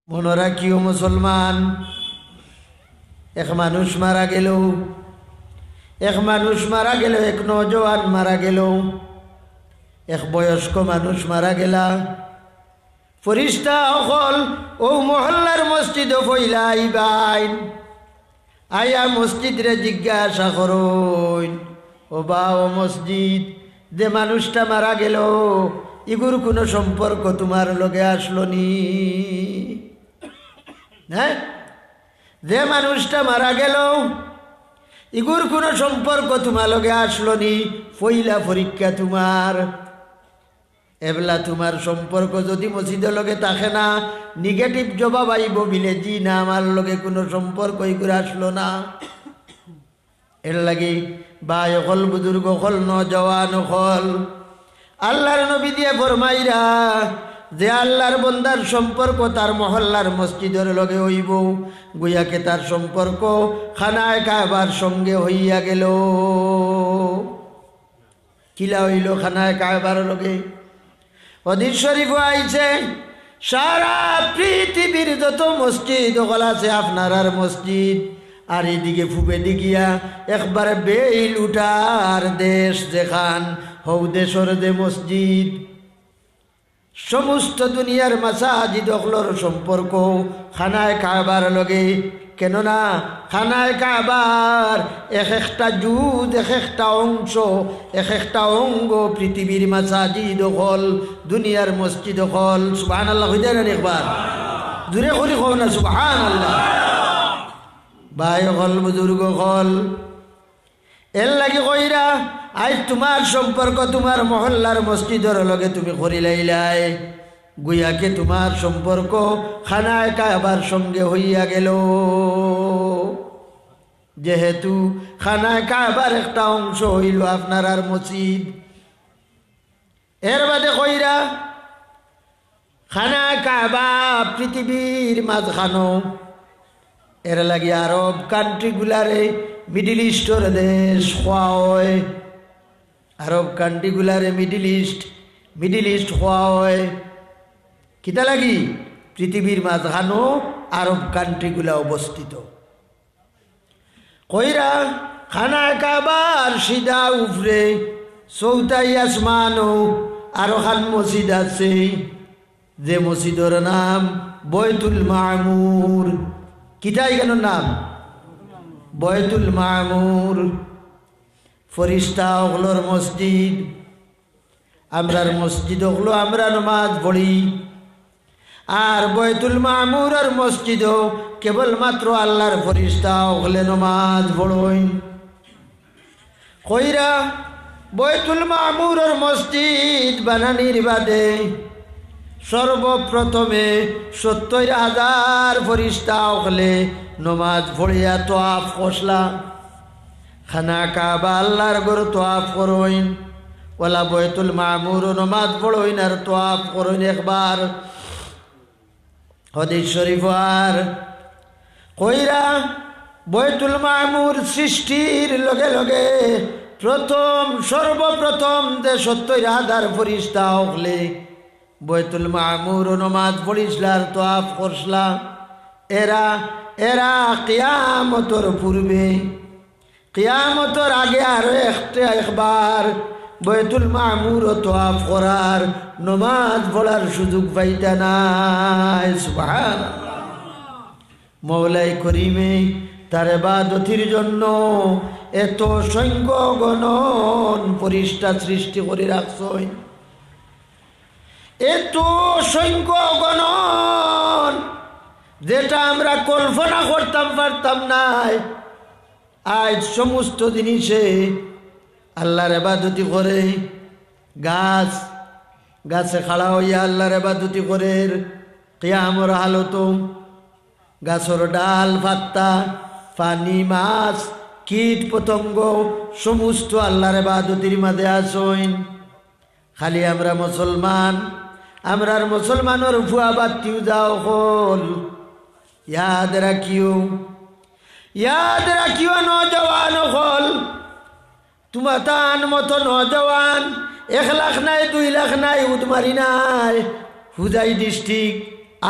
মনে রাখিও মুসলমান, এক মানুষ মারা গেল, এক নওজোয়ান মারা গেল, এক বয়স্ক মানুষ মারা গেলা। ফরিস্তা অকল ও মহল্লার মসজিদ ফইলা আইবাইন, আয়া মসজিদ রে জিজ্ঞাসা করইন, ও বা ও মসজিদ, যে মানুষটা মারা গেল ইগুর কোনো সম্পর্ক তোমার লগে আসলো নি? হ্যাঁ, যে মানুষটা মারা গেল ইগুর কোনো সম্পর্ক তোমার লগে আসলো নি? ফইলা পরীক্ষা তোমার। এবলা তোমার সম্পর্ক যদি মসজিদের লগে থাকে না, নেগেটিভ জবাব আইব বিলে, জি না, আমার লগে কোনো সম্পর্ক ইগুর আসলো না। এর লাগে ভাই হল, বুজুর্গ হল, নওজওয়ান হল, আল্লাহর নবী দিয়ে ফরমাইরা যে আল্লাহর বন্দার সম্পর্ক তার মহল্লার মসজিদের লগে হইব, গুয়াকে তার সম্পর্ক খানায় কাবার সঙ্গে হইয়া গেল। কিলা হইল খানায় কাবার লগে? হাদিস শরীফ আইছে, সারা পৃথিবীর যত মসজিদ ওগুলা আছে আপনার মসজিদ, আর এদিকে ফুবে দিকিয়া একবারে বেইল উঠার দেশ যেখান হৌ দেশর যে মসজিদ, সমস্ত দুনিয়ার মাসাজিদ ওগুলোর সম্পর্ক খানায় কাবার লগে। কেননা খানায় কাবার এক একটা জুদ, এক একটা অংশ, এক একটা অঙ্গ পৃথিবীর মাসাজিদ হল, দুনিয়ার মসজিদ হল। সুবহানাল্লাহ হইতে না? একবার দূরে করি কও না সুবহানাল্লাহ। ভাই হল, বুজুর্গ হল, এর লাগে কইরা আজ তোমার সম্পর্ক তোমার মহল্লার মসজিদের লগে তুমি করি লাইলাই, গুয়াকে তোমার সম্পর্ক খানায় কাবার সঙ্গে হইয়া গেল। যেহেতু খানায় কাবার একটা অংশ হইল আপনার আর মসজিদ, এর বাদে কইরা খানায় কাবা পৃথিবীর মাঝখানো। এর লাগে আরব কান্ট্রিগুলারে, মিডিল ইস্টর দেশ হওয়া হয়, আরব কান্ট্রিগুলারে মিডিল ইস্ট হওয়া হয়। কিতা লাগি? পৃথিবীর মাঝখানো আরব কান্ট্রিগুলা অবস্থিত। কইরা খানায় কাবার সিধা উপরে চৌথাই আসমানও আরো খান মসজিদ আছে, যে মসজিদের নাম বয়তুল মামুর। কিতাই কেন নাম? বয়তুল মামুর। ফরিস্তা ওগুলোর মসজিদ, আমরার মসজিদ ওগুলো আমরা নামাজ পড়ি, আর বয়তুল মামুরের মসজিদও কেবলমাত্র আল্লাহর ফরিস্তা ওগুলো নামাজ পড়ই। কইরা বয়তুল মামুরের মসজিদ বানানির বাদে সর্বপ্রথমে ৭০,০০০ ফরিস্তা ওগুলো নমাজ পড়িয়া তোয়াফ কষলা। খানা কাবা আল্লাহর ঘর তোয়াফ করইন, ওলা বয়তুল মামুর নমাজ পড়ইন আর তোয়াফ করইন একবার। হাদিস শরীফ আর কইরা বয়তুল মামুর সৃষ্টির লগে লগে সর্বপ্রথম যে ৭০,০০০ ফরিস্তা হকলে বয়তুল মামুর নমাজ পড়িসলার তোয়াফ করসলা। এরা কিয়ামতর পূর্বে, কিয়ামতর আগে আরো একবার বয়তুল মামুর তোয়াফ করার, নমাজ পড়ার সুযোগ পাইতা নাই। সুবহানাল্লাহ। মওলাই করিমে তার ইবাদতির জন্য এত সংখ্য গণন ফরিস্তা সৃষ্টি করে রাখছেন, এত সংখ্য গণন যেটা আমরা কল্পনা করতাম পারতাম নাই। আজ সমস্ত জিনিসে আল্লাহর ইবাদতি করে, গাছে খাড়া হইয়া আল্লাহর ইবাদতি করে, কিয়ামর হালত গাছর ডাল পাত্তা, পানি, মাছ, কীট পতঙ্গ সমস্ত আল্লাহর ইবাদতির মাঝে আসইন। খালি আমরা মুসলমান, আমরার মুসলমানের ফুয়া বাতিও যাও হল। ইয়াদ রাখিও নওজওয়ান হল, তোমার তান মতো নওজওয়ান 1 লাখ নাই, 2 লাখ নাই, উদমারি নাই, হুজাই ডিস্ট্রিক্ট,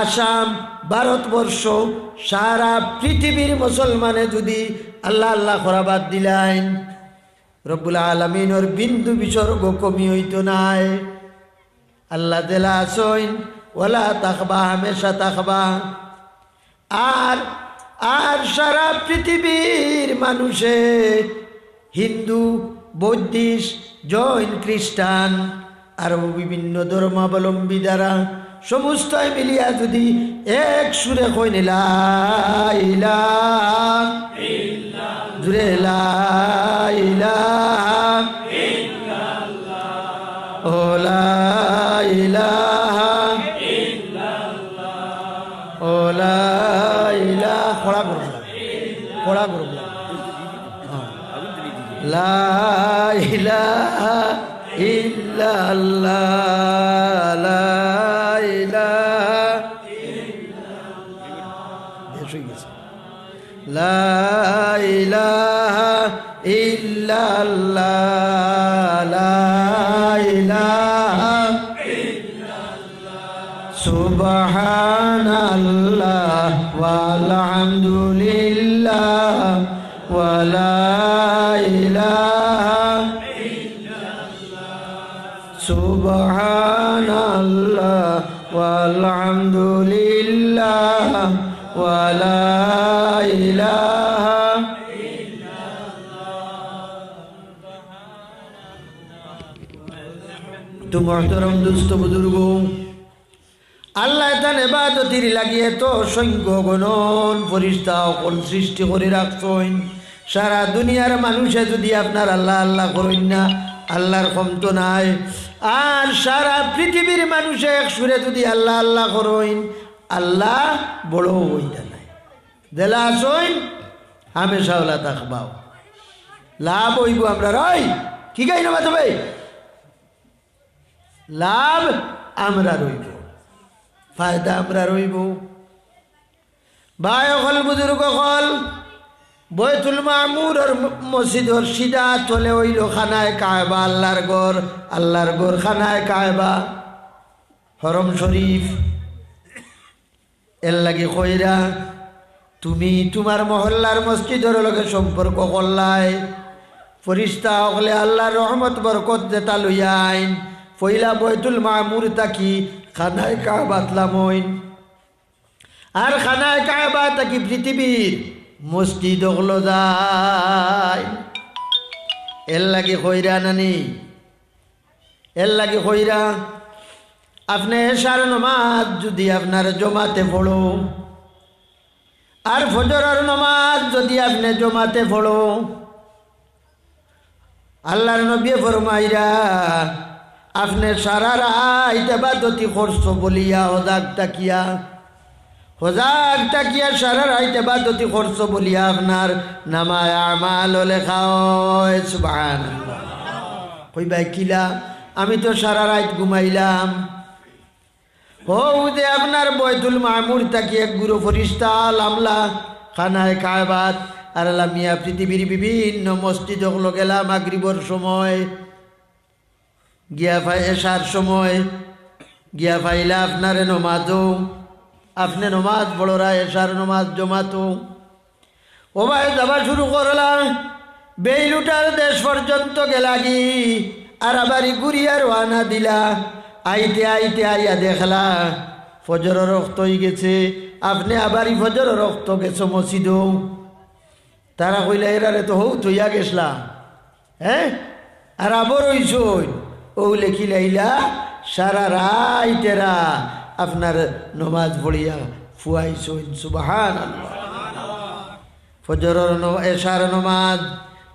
আসাম, ভারতবর্ষ সারা পৃথিবীর মুসলমানে যদি আল্লাহ আল্লাহ করাবাদ দিলেন, রব্বুল আলামিনের বিন্দু বিসর্গ কমি হইত নাই। আল্লাহ দেলা আসইন ওলা তাকবা, হামেশা তাকবা। আর আর সারা পৃথিবীর মানুষে হিন্দু, বৌদ্ধিস্ট, জৈন, খ্রিস্টান আরও বিভিন্ন ধর্মাবলম্বী দ্বারা সমস্ত মিলিয়া যদি এক সুরে কই লা ইলাহা ইল্লাল্লাহ, জুড়ে লা ইলাহা ইল্লাল্লাহ, ও লা ইলাহা ইল্লাল্লাহ, ও লা ইলাহা, খোড়া করব, খোড়া করব, লা ইলাহা ইল্লাল্লাহ, লা ইলাহা ইল্লাল্লাহ, লা ইলাহা ইল্লাল্লাহ, লা ইলাহা ইল্লাল্লাহ, সুবহানাল্লাহ ওয়ালহামদুলিল্লাহ ওয়া লা ইলাহা সুবহানাল্লাহ ওয়ালহামদুলিল্লাহ ওয়া লা ইলাহা ইল্লাল্লাহ। তো মুহতারাম দোস্ত বুজুর্গ, আল্লাহ তার ইবাদতির লাগিয়ে তো অসংখ্য গণন ফেরেশতা অকল সৃষ্টি করে রাখছেন। সারা দুনিয়ার মানুষে যদি আপনার আল্লাহ আল্লাহ করেন না, আল্লাহর ক্ষমতা নাই। আর সারা পৃথিবীর মানুষে এক সুরে যদি আল্লাহ আল্লাহ করেন, আল্লাহ বড় হইতা নাই। দেলা আসইন হামেশা ওলা তাকবাও, লাভ হইব আমরা রই কি গাই না ভাই, লাভ আমরা রইব, ফায়দা আমরা রইব। ভাই অকল বুজুর্গ অকল বৈতুল মামুর আর মসজিদর সিধা তলে হইল খানায় কায়বা, আল্লাহর ঘর, আল্লাহর ঘর খানায় কায়বা, হরম শরীফ। এর লাগে কইরা তুমি তোমার মহল্লার মসজিদের লগে সম্পর্ক করলাই, ফেরেশতা হলে আল্লাহর রহমত বরকত যেটা লইয়া আইন, পয়লা বৈতুল মামুর তাকি খানায় কায়বা তলামইন। আর খানায় কায়বা তাকি পৃথিবীর মসজিদ হলো যায়। এর লাগে কইরা নানি, এর লাগে কইরা আপনি এশার নমাজ যদি আপনার জমাতে পড়ো, আর ফজরের নমাজ যদি আপনি জমাতে পড়ো, আল্লাহর নবী ফরমাইরা আপনি সারা রাত ইবাদতি করছো বলিয়া হজাক তাকিয়া, হজাক তাকিয়া সারা রাত ইবাদতি করছো বলিয়া আপনার নামায় আমাল লেখা হয়। সুবহানাল্লাহ। কইবা কিলা, আমি তো সারা রাত ঘুমাইলাম। ও যে আপনার বৈতুল মামুর তাকিয়ে গুরু ফেরেশতা লামলা খানায় কায়বাত আর লামিয়া পৃথিবীর বিভিন্ন মসজিদ হলো গেলা মাগরিবর সময় গিয়া পাই, এশার সময় গিয়া পাইলা আপনারে নমাজও, আপনি নমাজ বড়রা এশার নমাজ জমাতো। ও ভাই যাবা শুরু করলাম, বেইলুটার দেশ পর্যন্ত গেলাগি, আর আবারই ঘুরিয়া রওনা দিলা। আইতে আইতে আইয়া দেখলা ফজর রক্ত হয়ে গেছে, আপনি আবারই ফজর রক্ত গেছো মসজিদও। তারা কইলা এরারে তো হৌ থইয়া গেছলা, হ্যাঁ, আর আবার হইছই ও লেখি লাইলা সারা রাইতেরা আপনার নমাজ পড়িয়া ফুয়াইছইন। সুবহানাল্লাহ। ফজরের এশার নমাজ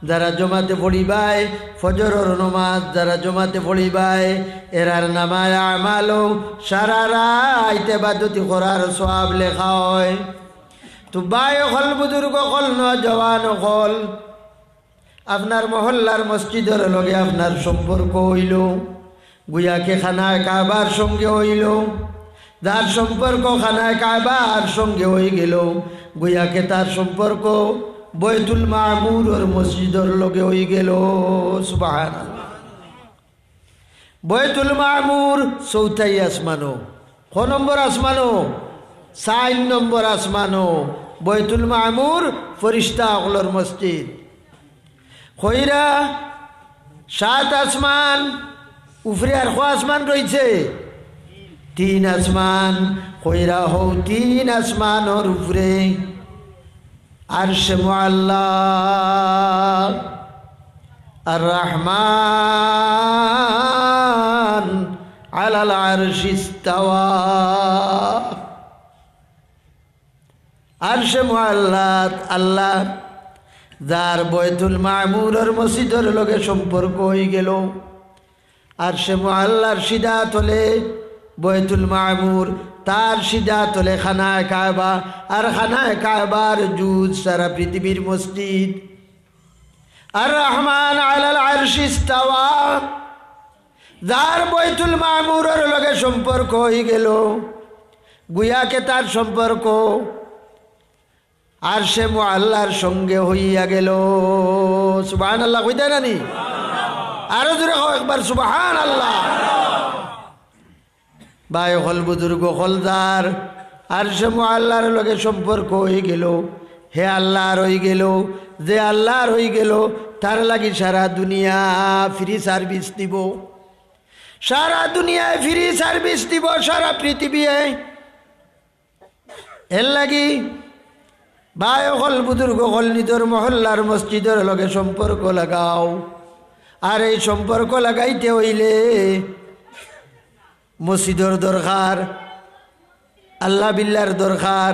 যারা জমাতে পড়িবাই, ফজরের নমাজ যারা জমাতে পড়িবাই, এরার নামায় আমালও সারা রাত ইবাদতি করার সওয়াব লেখা হয়। তো ভাই হল, বুজুর্গ হল, নওজওয়ান হল, আপনার মহল্লার মসজিদের লগে আপনার সম্পর্ক হইল, গুয়াকে খানায় কাবার সঙ্গে হইল, যার সম্পর্ক খানায় কাবার সঙ্গে হয়ে গেল, গুয়াকে তার সম্পর্ক বৈতুল মামুর আর মসজিদের লগে হয়ে গেল। সুবহানাল্লাহ। বৈতুল মামুর চৌথাই আসমানো, ক নম্বর আসমানো? 4 নম্বর আসমানও বৈতুল মামুর ফরিস্তা অকলর মসজিদ কইরা 7 আসমান উপরে আর কো আসমান রয়েছে 3 আসমান কইরা হও 3 আসমানের উপরে আরশে মুআল্লা আর রহমান আলাল আরশি ইস্তাওয়া আরশে মুআল্লাত আল্লাহ যার বৈতুল মামুরের মসজিদের লগে সম্পর্ক হয়ে গেল আরশে মুআল্লার সিধা তলে বৈতুল মামুর তার সিধা তলে খানায়ে কাবা আর খানায়ে কাবার জুজ সারা পৃথিবীর মসজিদ আর রহমান আলাল আরশি ইস্তাওয়া যার বৈতুল মামুরের লগে সম্পর্ক হয়ে গেল গুয়াকে তার সম্পর্ক আরশে মুআল্লার সঙ্গে হইয়া গেল সুবহানাল্লাহ কইতে নানি আরো জোরে কও একবার সুবহানাল্লাহ ভাই হল বুজুর্গ হলদার আরশে মুআল্লার লগে সম্পর্ক হয়ে গেল হে আল্লাহর হয়ে গেল যে আল্লাহর হয়ে গেল তার লাগি সারা দুনিয়া ফ্রি সার্ভিস দিব সারা দুনিয়ায় ফ্রি সার্ভিস দিব সারা পৃথিবী এর লাগি ভাই হল বুজুর্গ হল নিজের মহল্লার মসজিদের লগে সম্পর্ক লাগাও আর এই সম্পর্ক লাগাইতে হইলে মসজিদের দরকার আল্লাহ বিল্লাহর দরকার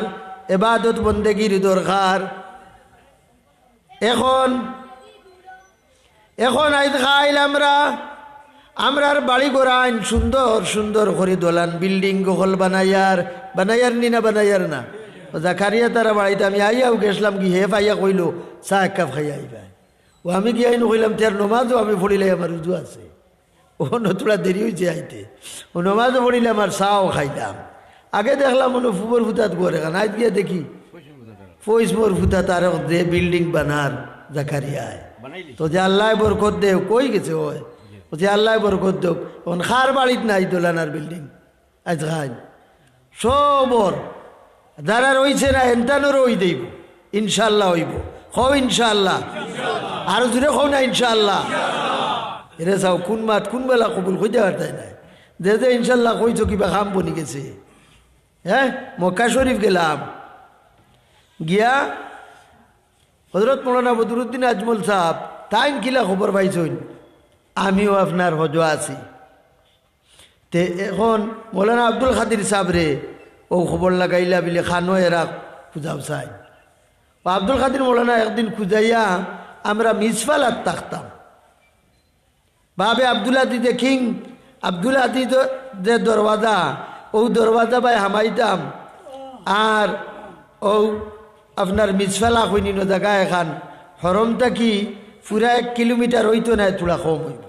ইবাদত বন্দেগীর দরকার এখন আইত খাইল আমরার বাড়ি গোড়াইন সুন্দর সুন্দর করে দোলান বিল্ডিং গোহল বানাইয়ার নি না বানাইয়ার না জাকারিয়া তারা বাড়িতে আমি আইয়াও গেছিলাম কি হে পাইয়া কইল চা এক কাপ খাইয়া আইবা ও আমি গিয়ে আইন কইলাম তার নমাজও আমি পড়িলে আমার উজু আছে ও নতুলা দেরি হয়েছে আইতে ও নমাজও পড়িলে আমার চাও খাইলাম আগে দেখলাম মনে ফুবর ফুতাত করে খান আজ গিয়ে দেখি ফৈসমোর ফুতা তার দে বিল্ডিং বানার জাকারিয়ায় তো যে আল্লাহ বরকত দে কই গেছে ওই যে আল্লাহ বরকত দেব এখন খার বাড়িত নাই দোলানার বিল্ডিং আজ খাই সবর যারা রয়েছে না এনতানোর ওই দেব ইনশাল্লাহ হইব হও ইনশাল্লাহ আরো জুড়ে হও না ইনশাল্লাহ এরে চাও কোন মাত কোন বেলা কবুল কইতে পারতাই না যে ইনশাল্লাহ কইছো কিবা খাম বনি গেছে হ্যাঁ মক্কা শরীফ গেলাম গিয়া হজরত মৌলানা বদরুদ্দিন আজমল সাহেব তাইন কিলা খবর পাইছইন আমিও আপনার হজ আছি তে এখন মৌলানা আব্দুল খাদির সাহেব রে ও খবর লাগাইলা বিলে খানো এরা খুঁজাও চাই আব্দুল খাদির মৌলানা একদিন খুঁজাইয়া আমরা মিসফালাত থাকতাম ভাবে আব্দুল আদি দেখিং আব্দুল আদি যে দরওয়াজা ও দরওয়াজা বাই হামাইতাম আর ও আপনার মিসফালা হইনিন জায়গা এখান হরমটা কি পুরা 1 কিলোমিটার হইতো না থোড়া কম হইব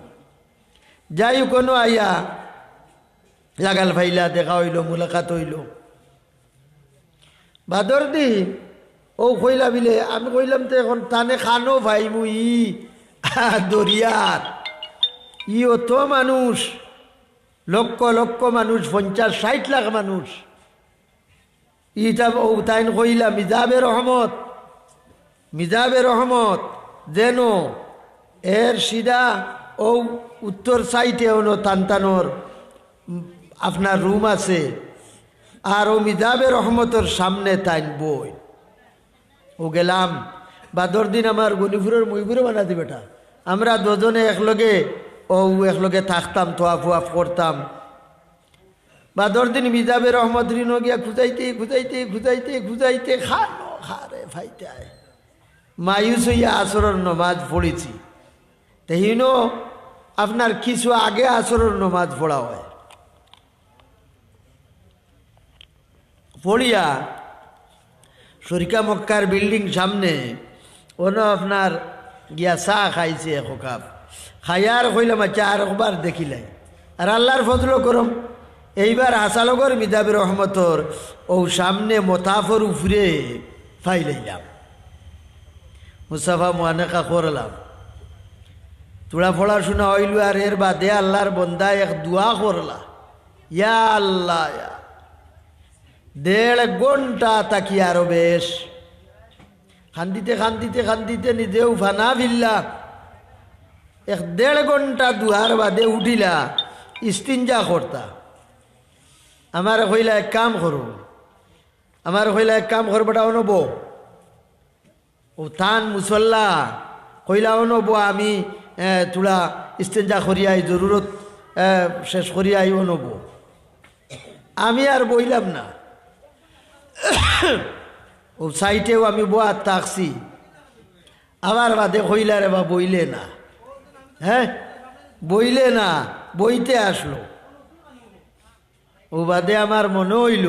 যাই কোনো আইয়া লাগাল ভাইলা দেখা হইল মুলাকাত হইল বাদর দিন ও কইলা বিলে আমি কইলাম তো এখন টানে খানো ভাইমু ই দরিয়ার ই অত মানুষ লক্ষ লক্ষ মানুষ 50-60 লাখ মানুষ ইটা ও তাইন কইলা মিজাবে রহমত যেন এর সিধা ও উত্তর সাইডে হলো তানতানোর আপনার রুম আছে আর ও মিজাবে রহমতর সামনে তাইন বই ও গেলাম বাদর দিন আমার গনিপুরের মইপুরে বানাতি বেটা আমরা দুজনে একলগে থাকতাম তোয়াফ করতাম বাদর দিন মিজাবে রহমত ঋণ গিয়া খুঁজাইতে খানো খারে ফাইতে আয় মায়ুস হইয়া আসরের নমাজ পড়েছি তেহিন আপনার কিছু আগে আসরের নমাজ পড়া হয় পড়িয়া শরিকা মক্কার বিল্ডিং সামনে ওনো আপনার গিয়া চা খাইছে 1 কাপ খাইয়ার কইলাম আচ্ছা আর একবার দেখিলাই আর আল্লাহর ফজল করম এইবার হাসালগর মিজাবে রহমতর ও সামনে মোতাফর উপরে ফাইলাইলাম মুসাফা মুআনাকা করলাম তোরা পড়াশোনা হইল আর এর বাদে আল্লাহর বন্দা এক দোয়া করলা ইয়া আল্লাহ 1.5 ঘন্টা তাকি আরো বেশ খান্দিতে খান্দিতে খান্দিতে নিজেও ফানা ভিল্লা 1.5 ঘন্টা দুয়ার বাদে উঠিলা ইস্তিনজা করতা। আমার কইলা এক কাম করো, আমার কইলা এক কাম করবাটাও নব ও থান মুসল্লা কইলাও নব আমি তোরা ইস্তেঞ্জা করিয়াই জরুরত শেষ করিয়াইও নব। আমি আর বইলাম না, ও সাইটেও আমি বোয়ার থাকছি। আমার বাদে কইলা রে বা বইলে না, হ্যাঁ বইলে না, বইতে আসলো। ও বাদে আমার মনে হইল